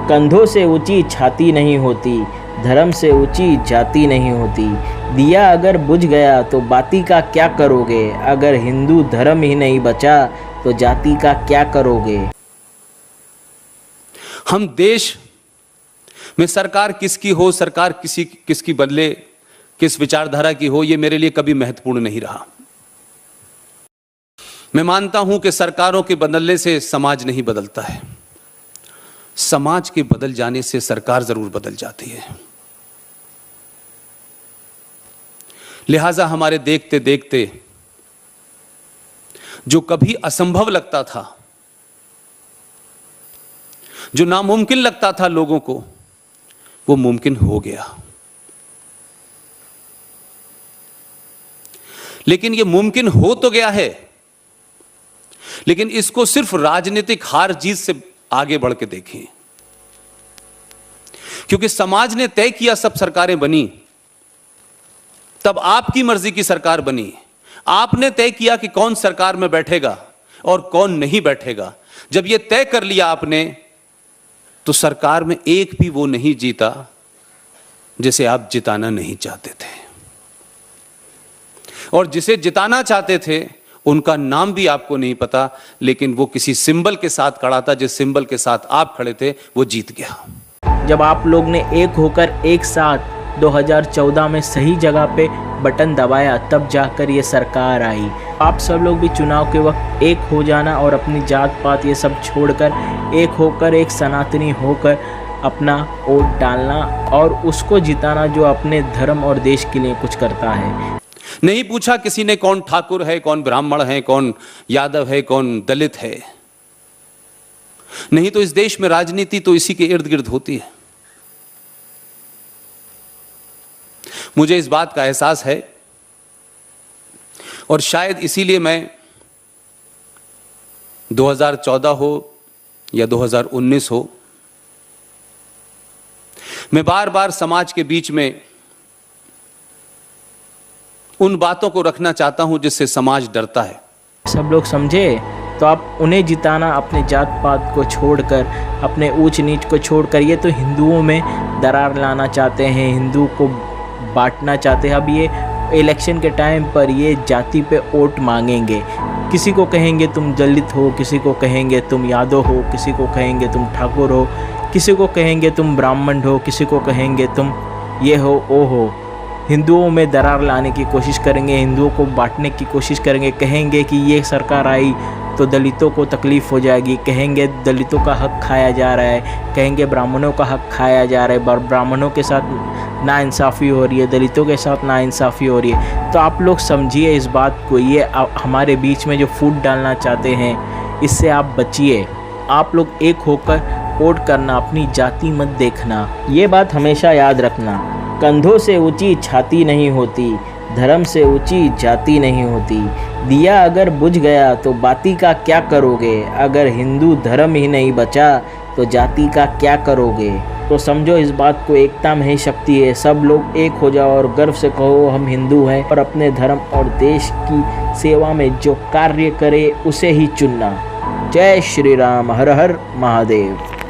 कंधों से ऊंची छाती नहीं होती, धर्म से ऊंची जाति नहीं होती। दिया अगर बुझ गया तो बाती का क्या करोगे, अगर हिंदू धर्म ही नहीं बचा तो जाति का क्या करोगे। हम देश में सरकार किसकी हो, सरकार किसकी बदले, किस विचारधारा की हो, यह मेरे लिए कभी महत्वपूर्ण नहीं रहा। मैं मानता हूं कि सरकारों के बदलने से समाज नहीं बदलता है, समाज के बदल जाने से सरकार जरूर बदल जाती है। लिहाजा हमारे देखते देखते जो कभी असंभव लगता था, जो नामुमकिन लगता था लोगों को, वो मुमकिन हो गया। लेकिन ये मुमकिन हो तो गया है, लेकिन इसको सिर्फ राजनीतिक हार जीत से आगे बढ़ के देखें, क्योंकि समाज ने तय किया सब सरकारें बनी, तब आपकी मर्जी की सरकार बनी। आपने तय किया कि कौन सरकार में बैठेगा और कौन नहीं बैठेगा। जब यह तय कर लिया आपने, तो सरकार में एक भी वो नहीं जीता जिसे आप जिताना नहीं चाहते थे, और जिसे जिताना चाहते थे उनका नाम भी आपको नहीं पता, लेकिन वो किसी सिंबल के साथ खड़ा था, जिस सिंबल के साथ आप खड़े थे वो जीत गया। जब आप लोग ने एक होकर एक साथ 2014 में सही जगह पे बटन दबाया, तब जाकर ये सरकार आई। आप सब लोग भी चुनाव के वक्त एक हो जाना और अपनी जात पात ये सब छोड़कर एक होकर, एक सनातनी होकर अपना वोट डालना और उसको जिताना जो अपने धर्म और देश के लिए कुछ करता है। नहीं पूछा किसी ने कौन ठाकुर है, कौन ब्राह्मण है, कौन यादव है, कौन दलित है। नहीं तो इस देश में राजनीति तो इसी के इर्द गिर्द होती है। मुझे इस बात का एहसास है, और शायद इसीलिए मैं 2014 हो या 2019 हो, मैं बार बार समाज के बीच में उन बातों को रखना चाहता हूं जिससे समाज डरता है। सब लोग समझे तो आप उन्हें जिताना, अपने जात पात को छोड़कर, अपने ऊंच नीच को छोड़कर। ये तो हिंदुओं में दरार लाना चाहते हैं, हिंदू को बांटना चाहते हैं। अब ये इलेक्शन के टाइम पर ये जाति पे वोट मांगेंगे। किसी को कहेंगे तुम दलित हो, किसी को कहेंगे तुम यादव हो, किसी को कहेंगे तुम ठाकुर हो, किसी को कहेंगे तुम ब्राह्मण हो, किसी को कहेंगे तुम ये हो वो हो। हिंदुओं में दरार लाने की कोशिश करेंगे, हिंदुओं को बांटने की कोशिश करेंगे। कहेंगे कि ये सरकार आई तो दलितों को तकलीफ़ हो जाएगी, कहेंगे दलितों का हक खाया जा रहा है, कहेंगे ब्राह्मणों का हक खाया जा रहा है, ब्राह्मणों के साथ नाइंसाफ़ी हो रही है, दलितों के साथ नाइंसाफ़ी हो रही है। तो आप लोग समझिए इस बात को, ये हमारे बीच में जो फूट डालना चाहते हैं, इससे आप बचिए। आप लोग एक होकर वोट करना, अपनी जाति मत देखना। ये बात हमेशा याद रखना, कंधों से ऊंची छाती नहीं होती, धर्म से ऊंची जाति नहीं होती। दिया अगर बुझ गया तो बाती का क्या करोगे, अगर हिंदू धर्म ही नहीं बचा तो जाति का क्या करोगे। तो समझो इस बात को, एकता में ही शक्ति है। सब लोग एक हो जाओ और गर्व से कहो हम हिंदू हैं, और अपने धर्म और देश की सेवा में जो कार्य करे उसे ही चुनना। जय श्री राम, हर हर महादेव।